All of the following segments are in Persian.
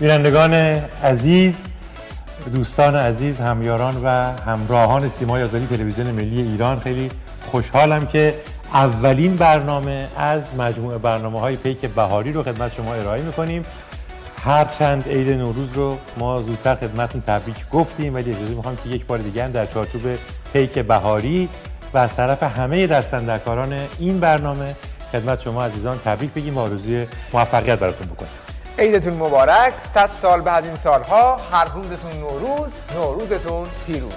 بینندگان عزیز، دوستان عزیز، همیاران و همراهان سیمای آزادی تلویزیون ملی ایران، خیلی خوشحالم که اولین برنامه از مجموعه برنامه‌های پیک بهاری رو خدمت شما ارائه می‌کنیم. هرچند عید نوروز رو ما زودتر خدمتتون تبریک گفتیم، ولی اجازه می‌خوام که یک بار دیگه هم در چارچوب پیک بهاری و از طرف همه دستاندرکاران این برنامه خدمت شما عزیزان تبریک بگیم و آرزوی موفقیت براتون بکنیم. عیدتون مبارک، 100 سال بعد این سالها، هر روزتون نوروز، نوروزتون پیروز.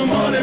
مال